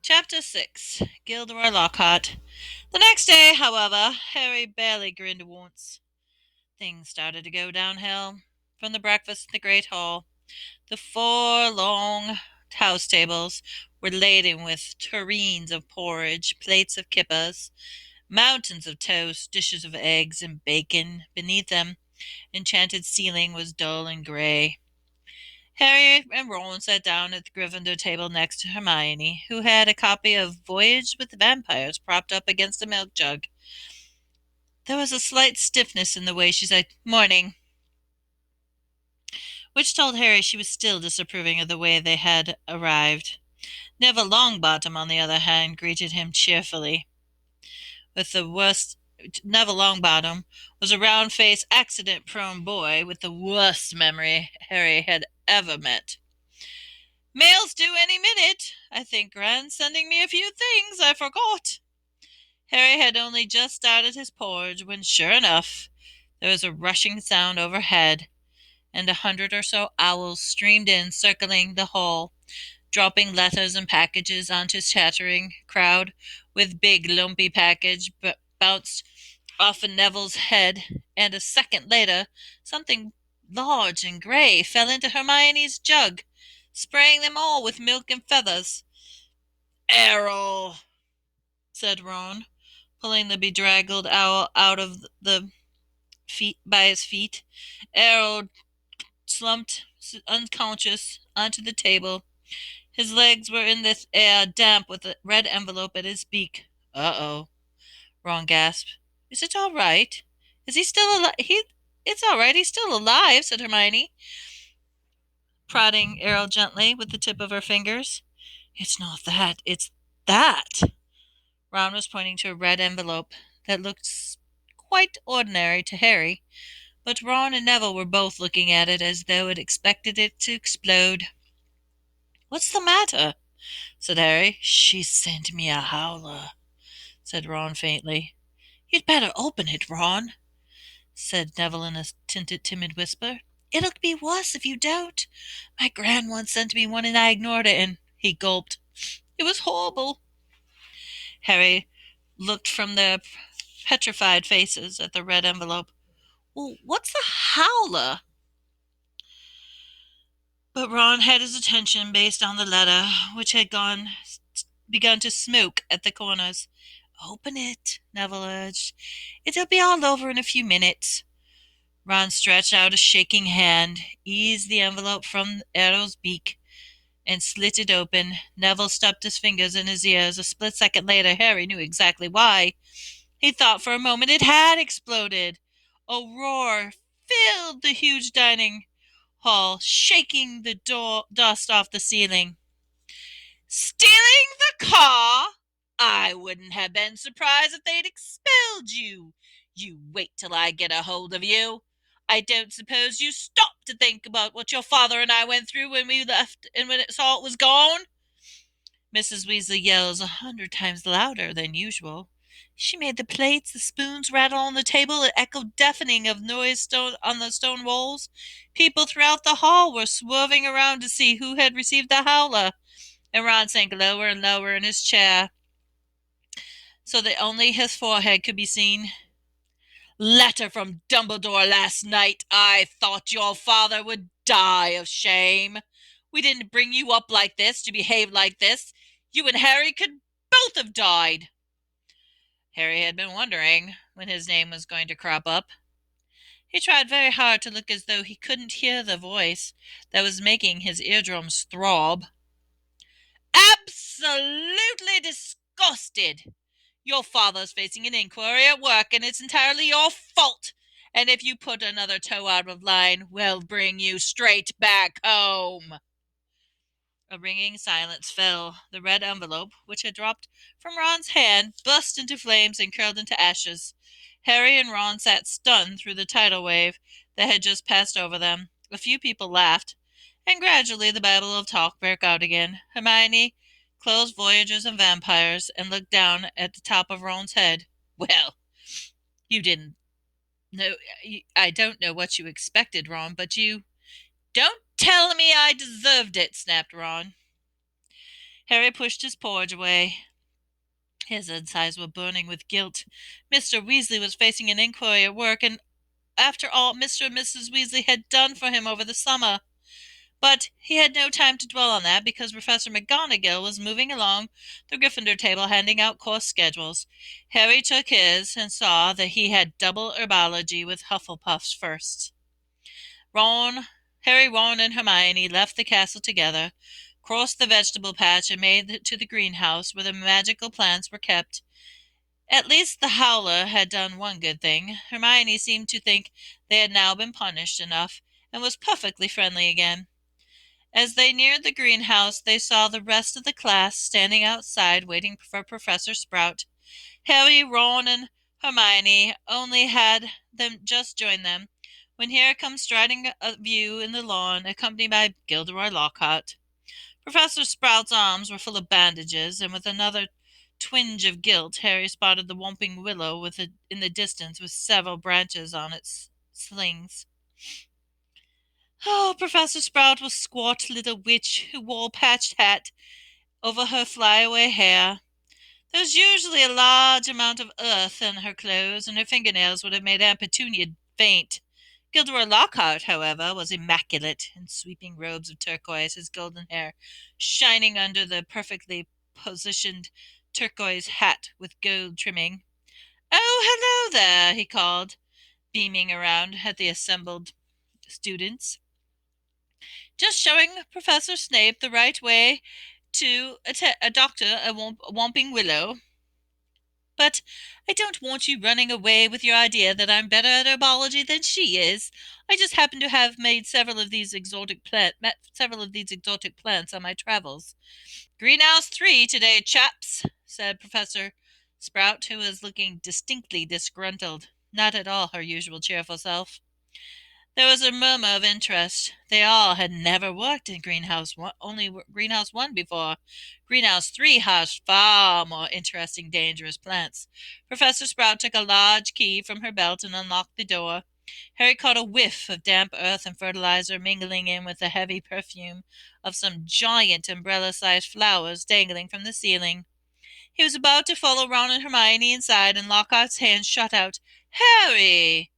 Chapter 6. Gilderoy Lockhart. The next day, however, Harry barely grinned once. Things started to go downhill. From the breakfast in the great hall, the four long house tables were laden with tureens of porridge, plates of kippas, mountains of toast, dishes of eggs and bacon. Beneath them, enchanted ceiling was dull and grey. Harry and Ron sat down at the Gryffindor table next to Hermione, who had a copy of Voyage with the Vampires propped up against a milk jug. There was a slight stiffness in the way she said "Morning," which told Harry she was still disapproving of the way they had arrived. Neville Longbottom, on the other hand, greeted him cheerfully. With the worst Neville Longbottom was a round-faced, accident-prone boy with the worst memory Harry had ever met. "Mail's due any minute. I think Gran's sending me a few things I forgot." Harry had only just started his porridge when, sure enough, there was a rushing sound overhead, and 100 or so owls streamed in, circling the hall, dropping letters and packages onto his chattering crowd. With big lumpy package bounced off of Neville's head, and a second later something large and grey fell into Hermione's jug, spraying them all with milk and feathers. "Errol," said Ron, pulling the bedraggled owl out of the feet by his feet. Errol slumped unconscious onto the table. His legs were in the air, damp with a red envelope at his beak. "Uh-oh," Ron gasped. "Is it all right? Is he still alive?" "It's all right. He's still alive," said Hermione, prodding Errol gently with the tip of her fingers. "It's not that. It's that." Ron was pointing to a red envelope that looked quite ordinary to Harry, but Ron and Neville were both looking at it as though it expected it to explode. "What's the matter?" said Harry. "She sent me a howler," said Ron faintly. "You'd better open it, Ron," said Neville in a timid whisper. "It'll be worse if you don't. My gran once sent me one and I ignored it, and—" he gulped. "It was horrible." Harry looked from their petrified faces at the red envelope. "Well, what's a howler?" But Ron had his attention based on the letter, which had begun to smoke at the corners. "Open it," Neville urged. "It'll be all over in a few minutes." Ron stretched out a shaking hand, eased the envelope from Errol's beak, and slit it open. Neville stuffed his fingers in his ears. A split second later, Harry knew exactly why. He thought for a moment it had exploded. A roar filled the huge dining hall, shaking the dust off the ceiling. "Stealing the car? I wouldn't have been surprised if they'd expelled you. You wait till I get a hold of you. I don't suppose you stopped to think about what your father and I went through when we left and when it saw it was gone." Mrs. Weasley yells 100 times louder than usual. She made the plates, the spoons rattle on the table. It echoed deafening of noise on the stone walls. People throughout the hall were swerving around to see who had received the howler, and Ron sank lower and lower in his chair so that only his forehead could be seen. "Letter from Dumbledore last night. I thought your father would die of shame. We didn't bring you up like this to behave like this. You and Harry could both have died." Harry had been wondering when his name was going to crop up. He tried very hard to look as though he couldn't hear the voice that was making his eardrums throb. "Absolutely disgusted. Your father's facing an inquiry at work, and it's entirely your fault. And if you put another toe out of line, we'll bring you straight back home." A ringing silence fell. The red envelope, which had dropped from Ron's hand, burst into flames and curled into ashes. Harry and Ron sat stunned through the tidal wave that had just passed over them. A few people laughed, and gradually the babble of talk broke out again. Hermione closed Voyagers and Vampires and looked down at the top of Ron's head. "Well, you didn't know. I don't know what you expected, Ron, but you—" "Don't tell me I deserved it," snapped Ron. Harry pushed his porridge away. His insides were burning with guilt. Mr. Weasley was facing an inquiry at work, and after all Mr. and Mrs. Weasley had done for him over the summer. But he had no time to dwell on that because Professor McGonagall was moving along the Gryffindor table handing out course schedules. Harry took his and saw that he had double herbology with Hufflepuffs first. Harry, Ron, and Hermione left the castle together, crossed the vegetable patch, and made it to the greenhouse where the magical plants were kept. At least the Howler had done one good thing. Hermione seemed to think they had now been punished enough, and was perfectly friendly again. As they neared the greenhouse, they saw the rest of the class standing outside waiting for Professor Sprout. Harry, Ron, and Hermione only had them just joined them, when here comes striding a view in the lawn, accompanied by Gilderoy Lockhart. Professor Sprout's arms were full of bandages, and with another twinge of guilt, Harry spotted the whomping willow in the distance with several branches on its slings. Oh, Professor Sprout was a squat little witch who wore a patched hat over her flyaway hair. There was usually a large amount of earth in her clothes, and her fingernails would have made Aunt Petunia faint. Gilderoy Lockhart, however, was immaculate in sweeping robes of turquoise, his golden hair shining under the perfectly positioned turquoise hat with gold trimming. "Oh, hello there," he called, beaming around at the assembled students. "Just showing Professor Snape the right way to doctor a Whomping Willow. But I don't want you running away with your idea that I'm better at herbology than she is. I just happen to have made met several of these exotic plants on my travels. Greenhouse 3 today, chaps," said Professor Sprout, who was looking distinctly disgruntled, not at all her usual cheerful self. There was a murmur of interest. They all had never worked in only Greenhouse 1 before. Greenhouse 3 has far more interesting, dangerous plants. Professor Sprout took a large key from her belt and unlocked the door. Harry caught a whiff of damp earth and fertilizer mingling in with the heavy perfume of some giant umbrella-sized flowers dangling from the ceiling. He was about to follow Ron and Hermione inside, and Lockhart's hand shot out. "Harry!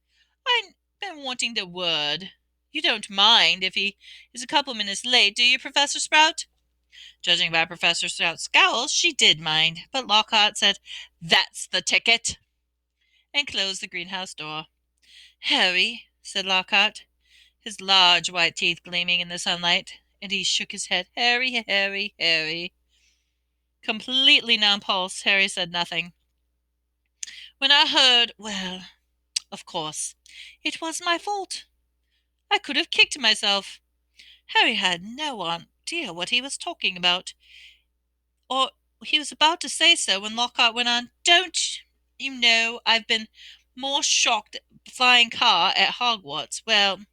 I've been wanting the word. You don't mind if he is a couple minutes late, do you, Professor Sprout?" Judging by Professor Sprout's scowl, she did mind, but Lockhart said, "That's the ticket," and closed the greenhouse door. "Harry," said Lockhart, his large white teeth gleaming in the sunlight, and he shook his head. "Harry, Harry, Harry." Completely nonplussed, Harry said nothing. "When I heard, well, of course, it was my fault. I could have kicked myself." Harry had no idea what he was talking about, or he was about to say so when Lockhart went on, "Don't you know I've been more shocked at flying car at Hogwarts? Well,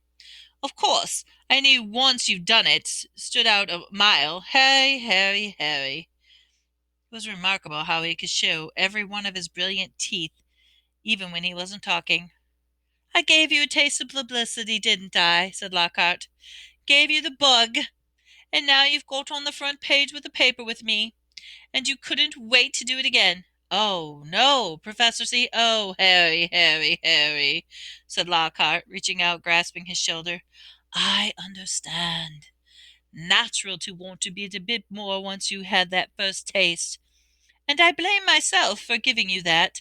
of course, I knew once you've done it, stood out a mile. Harry, Harry, Harry." It was remarkable how he could show every one of his brilliant teeth, even when he wasn't talking. "I gave you a taste of publicity, didn't I?" said Lockhart. "Gave you the bug, and now you've got on the front page with the paper with me, and you couldn't wait to do it again." "Oh, no, Professor C. Oh, Harry, Harry, Harry," said Lockhart, reaching out, grasping his shoulder. "I understand. Natural to want to be a bit more once you had that first taste. And I blame myself for giving you that.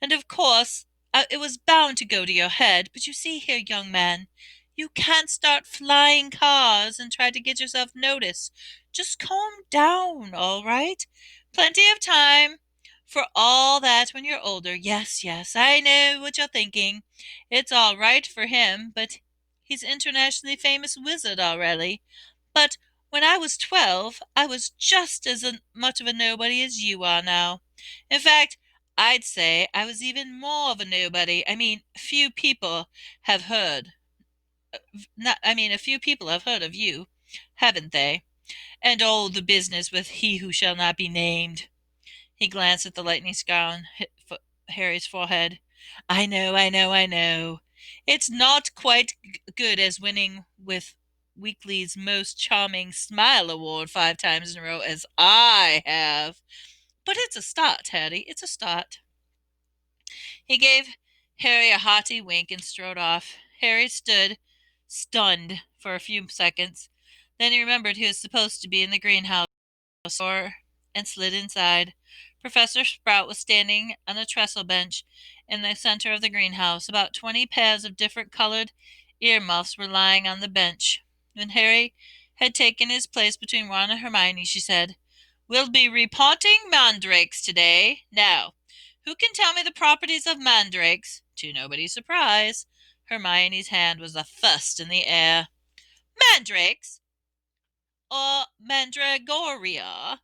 And of course, it was bound to go to your head. But you see here, young man, you can't start flying cars and try to get yourself noticed. Just calm down, all right? Plenty of time for all that when you're older. Yes, yes, I know what you're thinking. It's all right for him, but he's internationally famous wizard already. But when I was 12, I was just as much of a nobody as you are now. In fact, I'd say I was even more of a nobody. Have heard. A few people have heard of you, haven't they? And all the business with he who shall not be named." He glanced at the lightning scar on Harry's forehead. I know. It's not quite good as winning with Weekly's Most Charming Smile Award 5 times in a row as I have. But it's a start, Hattie. It's a start. He gave Harry a hearty wink and strode off. Harry stood, stunned, for a few seconds. Then he remembered he was supposed to be in the greenhouse door and slid inside. Professor Sprout was standing on a trestle bench in the center of the greenhouse. About 20 pairs of different colored earmuffs were lying on the bench. When Harry had taken his place between Ron and Hermione, she said, "We'll be repotting mandrakes today. Now, who can tell me the properties of mandrakes?" To nobody's surprise, Hermione's hand was the first in the air. "Mandrakes, or mandragoria,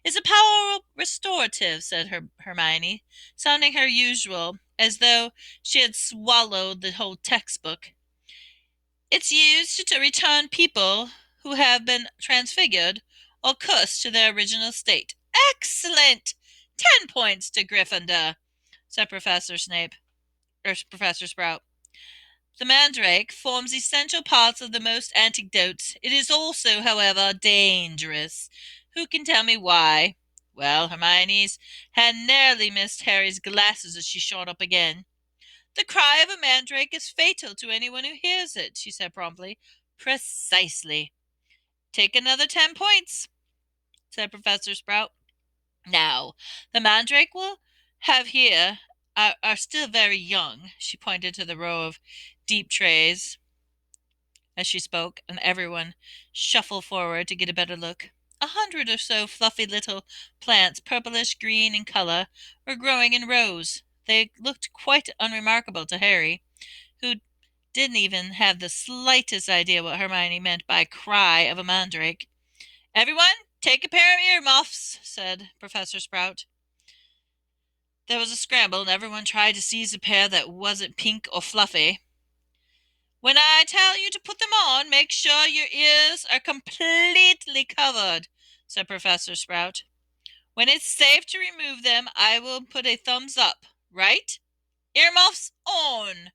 is a powerful restorative," said Hermione, sounding her usual, as though she had swallowed the whole textbook. "It's used to return people who have been transfigured or cursed to their original state." "Excellent! 10 points to Gryffindor," said Professor Sprout. "The mandrake forms essential parts of the most antidotes. It is also, however, dangerous. Who can tell me why?" Well, Hermione's hand nearly missed Harry's glasses as she shot up again. "The cry of a mandrake is fatal to anyone who hears it," she said promptly. "Precisely." "Take another 10 points," said Professor Sprout. "Now, the mandrake will have here are still very young." She pointed to the row of deep trays as she spoke, and everyone shuffled forward to get a better look. 100 or so fluffy little plants, purplish green in color, were growing in rows. They looked quite unremarkable to Harry, who didn't even have the slightest idea what Hermione meant by cry of a mandrake. "Everyone, take a pair of earmuffs," said Professor Sprout. There was a scramble, and everyone tried to seize a pair that wasn't pink or fluffy. "When I tell you to put them on, make sure your ears are completely covered," said Professor Sprout. "When it's safe to remove them, I will put a thumbs up. Right? Earmuffs on!"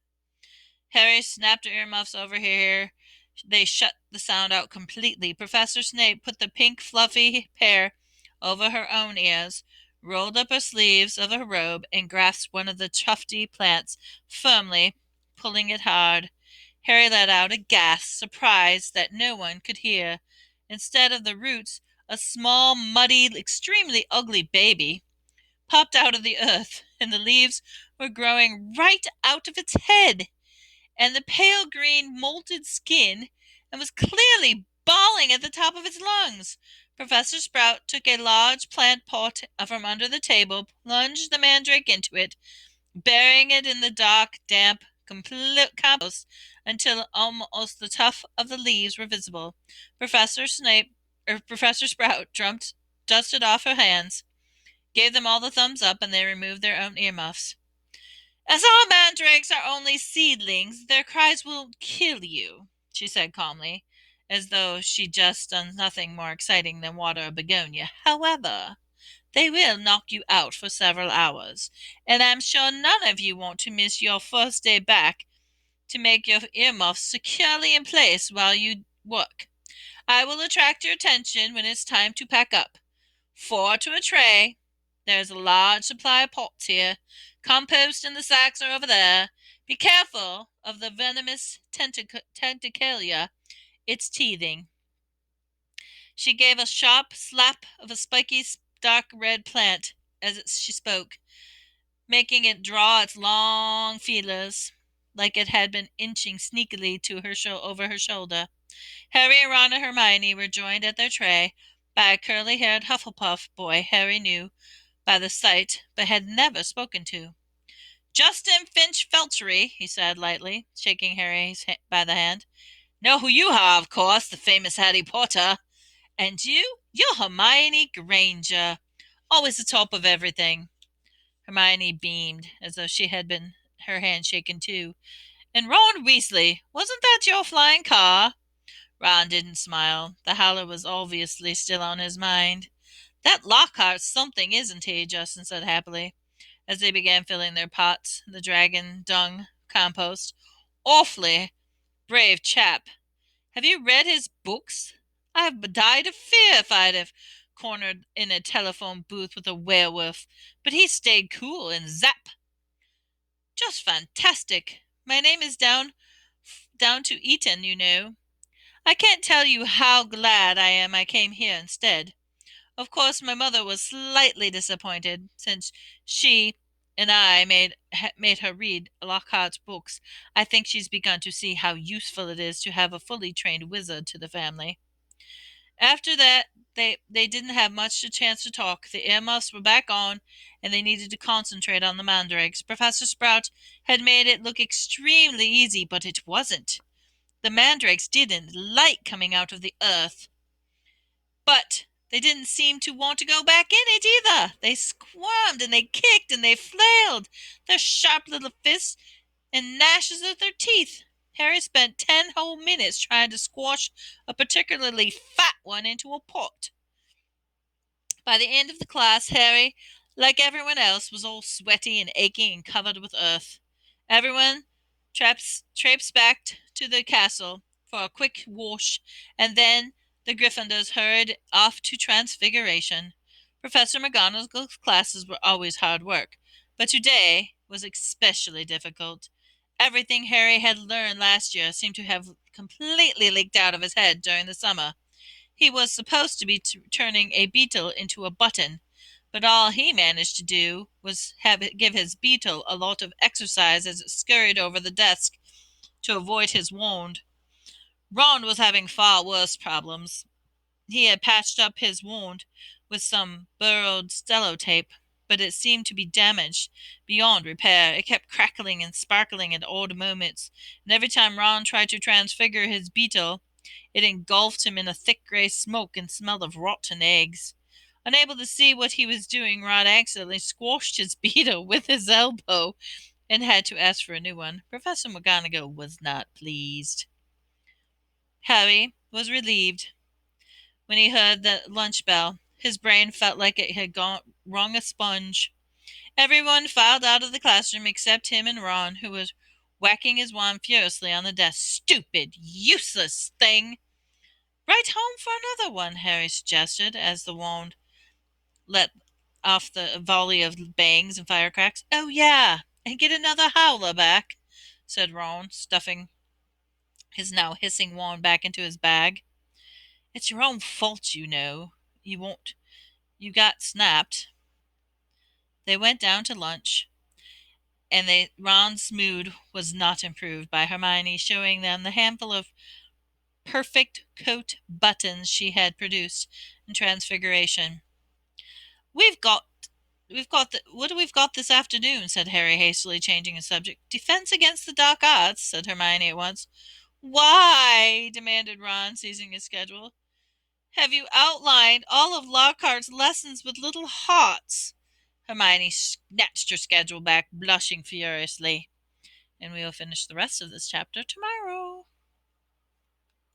Harry snapped the earmuffs over here. They shut the sound out completely. Professor Snape put the pink fluffy pair over her own ears, rolled up her sleeves of her robe, and grasped one of the tufty plants firmly, pulling it hard. Harry let out a gasp, surprised that no one could hear. Instead of the roots, a small, muddy, extremely ugly baby popped out of the earth, and the leaves were growing right out of its head, and the pale green molted skin, and was clearly bawling at the top of its lungs. Professor Sprout took a large plant pot from under the table, plunged the mandrake into it, burying it in the dark, damp compost until almost the top of the leaves were visible. Professor Sprout dusted off her hands, gave them all the thumbs up, and they removed their own earmuffs. "As our mandrakes are only seedlings, their cries will kill you," she said calmly, as though she'd just done nothing more exciting than water a begonia. "However, they will knock you out for several hours, and I'm sure none of you want to miss your first day back to make your earmuffs securely in place while you work. I will attract your attention when it's time to pack up. 4 to a tray. There's a large supply of pots here. Compost in the sacks are over there. Be careful of the venomous tentacelia. It's teething." She gave a sharp slap of a spiky dark red plant as she spoke, making it draw its long feelers like it had been inching sneakily to her over her shoulder. Harry, Ron, and Hermione were joined at their tray by a curly-haired Hufflepuff boy Harry knew by the sight but had never spoken to. "Justin Finch Feltry," he said lightly, shaking Harry by the hand. "Know who you are, of course, the famous Harry Potter. And you're Hermione Granger, always the top of everything." Hermione beamed, as though she had been her hand shaken too. "And Ron Weasley, wasn't that your flying car?" Ron didn't smile. The howler was obviously still on his mind. "That Lockhart's something, isn't he?" Justin said happily, as they began filling their pots, the dragon dung compost. "Awfully brave chap. Have you read his books? I've died of fear if I'd have cornered in a telephone booth with a werewolf, but he stayed cool and zap. Just fantastic. My name is down to Eton, you know. I can't tell you how glad I am I came here instead. Of course, my mother was slightly disappointed, since she and I made her read Lockhart's books. I think she's begun to see how useful it is to have a fully trained wizard to the family. After that, they didn't have much a chance to talk. The earmuffs were back on, and they needed to concentrate on the mandrakes. Professor Sprout had made it look extremely easy, but it wasn't. The mandrakes didn't like coming out of the earth. But they didn't seem to want to go back in it either. They squirmed and they kicked and they flailed, their sharp little fists and gnashes of their teeth. Harry spent 10 whole minutes trying to squash a particularly fat one into a pot. By the end of the class, Harry, like everyone else, was all sweaty and aching and covered with earth. Everyone traipsed back to the castle for a quick wash, and then the Gryffindors hurried off to Transfiguration. Professor McGonagall's classes were always hard work, but today was especially difficult. Everything Harry had learned last year seemed to have completely leaked out of his head during the summer. He was supposed to be turning a beetle into a button, but all he managed to do was give his beetle a lot of exercise as it scurried over the desk to avoid his wound. Ron was having far worse problems. He had patched up his wound with some burrowed tape, but it seemed to be damaged beyond repair. It kept crackling and sparkling at odd moments, and every time Ron tried to transfigure his beetle, it engulfed him in a thick gray smoke and smelled of rotten eggs. Unable to see what he was doing, Ron accidentally squashed his beetle with his elbow and had to ask for a new one. Professor McGonagall was not pleased. Harry was relieved when he heard the lunch bell. His brain felt like it had rung a sponge. Everyone filed out of the classroom except him and Ron, who was whacking his wand furiously on the desk. Stupid, useless thing! Write home for another one, Harry suggested, as the wand let off the volley of bangs and firecracks. Oh, yeah, and get another howler back, said Ron, stuffing his now hissing wand back into his bag. It's your own fault, you know. You got snapped. They went down to lunch, and Ron's mood was not improved by Hermione showing them the handful of perfect coat buttons she had produced in Transfiguration. We've got what do we've got this afternoon? Said Harry, hastily changing his subject. Defense against the dark arts, said Hermione at once. Why? Demanded Ron, seizing his schedule. Have you outlined all of Lockhart's lessons with little hearts? Hermione snatched her schedule back, blushing furiously. And we'll finish the rest of this chapter tomorrow.